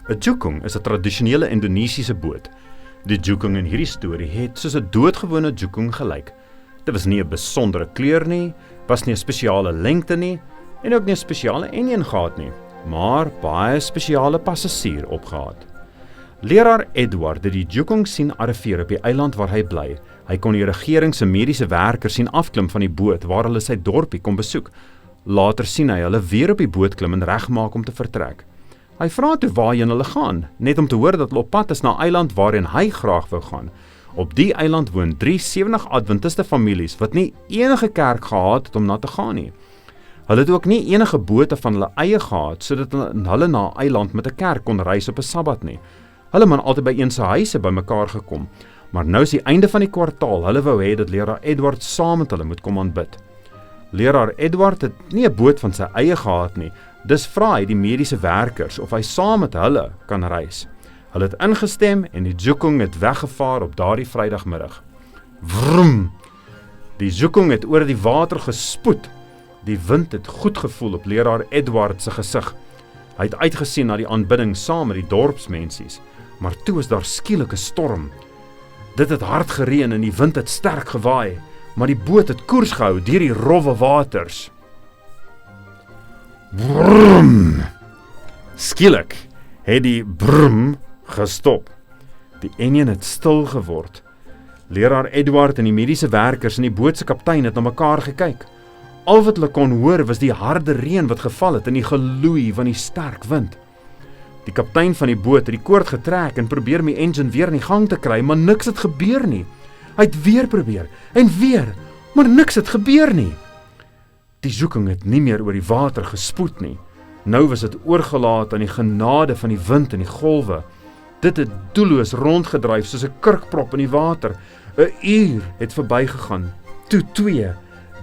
'n jukung is 'n tradisionele Indonesiese boot. Die jukung in hierdie storie het soos 'n doodgewone jukung gelyk. Dit was nie 'n besondere kleur nie, was nie 'n spesiale lengte nie, en ook nie 'n spesiale enjin gehad nie, maar baie spesiale passasier opgehad. Leraar Edward het die jukung sien arriveer op die eiland waar hy bly. Hy kon die regering se mediese werkers sien afklim van die boot waar hulle sy dorpie kom besoek. Later sien hy hulle weer op die boot klim en regmaak om te vertrek. Hy vra toe waarheen hulle gaan, net om te hoor dat hulle op pad is na 'n eiland waarheen hy graag wou gaan. Op die eiland woon 3 70 Adventiste families wat nie enige kerk gehad het om na te gaan nie. Hulle het ook nie enige bote van hulle eie gehad, sodat hulle na 'n eiland met 'n kerk kon reis op 'n Sabbat nie. Hulle het altyd by een se huise bymekaar gekom, maar nou is die einde van die kwartaal, hulle wou hê dat leraar Edward saam met hulle moet kom aanbid. Leraar Edward het nie 'n boot van sy eie gehad nie, dus vra hy die mediese werkers of hy saam met hulle kan reis. Hulle het ingestem en die jukung het weggevaar op daardie Vrydagmiddag. Vroom! Die jukung het oor die water gespoed. Die wind het goed gevoel op leraar Edward se gesig. Hy het uitgesien na die aanbidding saam met die dorpsmensies, maar toe is daar skielik 'n storm. Dit het hard gereën en die wind het sterk gewaai, maar die boot het koers gehou deur die rowwe waters. Brum! Skielik het die brum gestop. Die enjin het stil geword. Leraar Edward en die mediese werkers en die boot se kaptein het na mekaar gekyk. Al wat hulle kon hoor was die harde reën wat geval het en die geloei van die sterk wind. Die kaptein van die boot het die koord getrek en probeer om die engine weer in die gang te kry, maar niks het gebeur nie. Hy het weer probeer en weer, maar niks het gebeur nie. Die jukung het nie meer oor die water gespoed nie. Nou was dit oorgelaat aan die genade van die wind en die golwe. Dit het doelloos rondgedryf soos 'n kurkprop in die water. 'n uur het verbygegaan. Toe 2,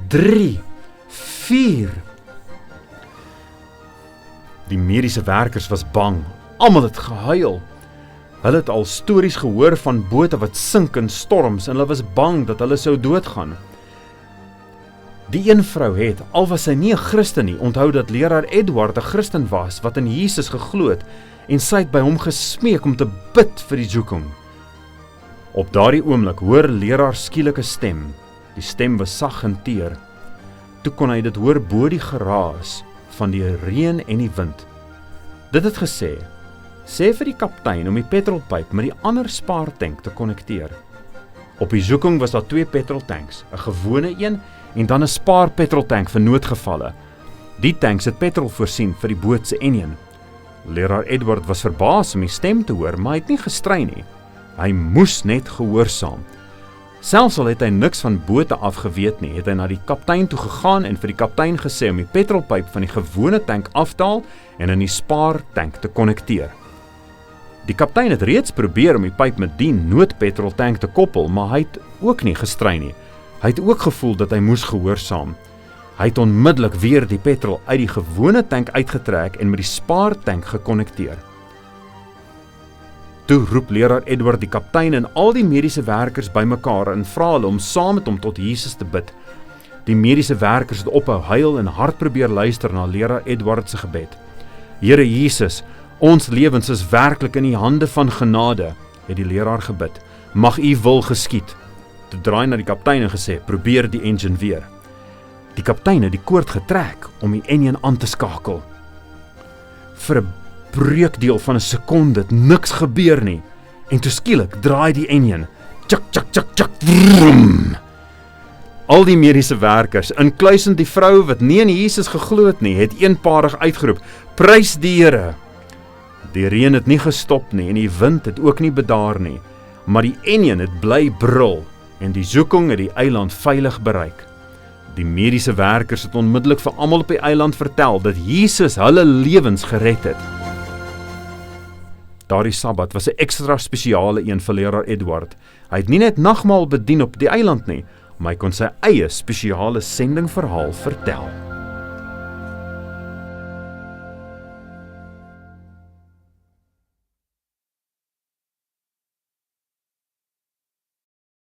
3, 4. Die mediese werkers was bang. Almal het gehuil. Hulle het al stories gehoor van bote wat sink in storms en hulle was bang dat hulle sou doodgaan. Die een vrou het, al was sy nie 'n Christen nie, onthou dat leraar Edward 'n Christen was wat in Jesus geglo het en sy het by hom gesmeek om te bid vir die jukung. Op daardie oomblik hoor leraar skielik 'n stem. Die stem was sag en teer. Toe kon hy dit hoor bo die geraas van die reën en die wind. Dit het gesê, sê vir die kaptein om die petrolpyp met die ander spaartank te konnekteer. Op die jukung was daar 2 petroltanks, 'n gewone een en dan 'n spaarpetroltank vir noodgevalle. Die tanks het petrol voorsien vir die boot se enjin. Leraar Edward was verbaas om die stem te hoor, maar hy het nie gestry nie. Hy moes net gehoorsaam. Selfs al het hy niks van bote af geweet nie, het hy na die kaptein toe gegaan en vir die kaptein gesê om die petrolpyp van die gewone tank af te haal en in die spaartank te konnekteer. Die kaptein het reeds probeer om die pyp met die noodpetroltank te koppel, maar hy het ook nie gestry nie. Hy het ook gevoel dat hy moes gehoorsaam. Hy het onmiddellik weer die petrol uit die gewone tank uitgetrek en met die spaartank gekonnekteer. Toe roep leraar Edward die kaptein en al die mediese werkers bymekaar en vra hulle om saam met hom tot Jesus te bid. Die mediese werkers het ophou huil en hard probeer luister na leraar Edward se gebed. Here Jesus, ons lewens is werklik in u hande van genade, het die leraar gebid. Mag u wil geskied. Toe draai na die kaptein en gesê, probeer die engine weer. Die kaptein het die koord getrek om die enjin aan te skakel. Vir 'n breukdeel van 'n sekonde het niks gebeur nie. En toe skielik draai die enjin. Tjak, tjak, tjak, tjak, vroom. Al die mediese werkers, inkluisend die vrou wat nie in Jesus geglo het nie, het eenparig uitgeroep, prys die Here. Die reën het nie gestop nie en die wind het ook nie bedaar nie, maar die enjin het bly brul en die jukung het die eiland veilig bereik. Die mediese werkers het onmiddellik vir almal op die eiland vertel dat Jesus hulle lewens gered het. Daardie Sabbat was 'n ekstra spesiale een vir leraar Edward. Hy het nie net nagmaal bedien op die eiland nie, maar hy kon sy eie spesiale sendingverhaal vertel.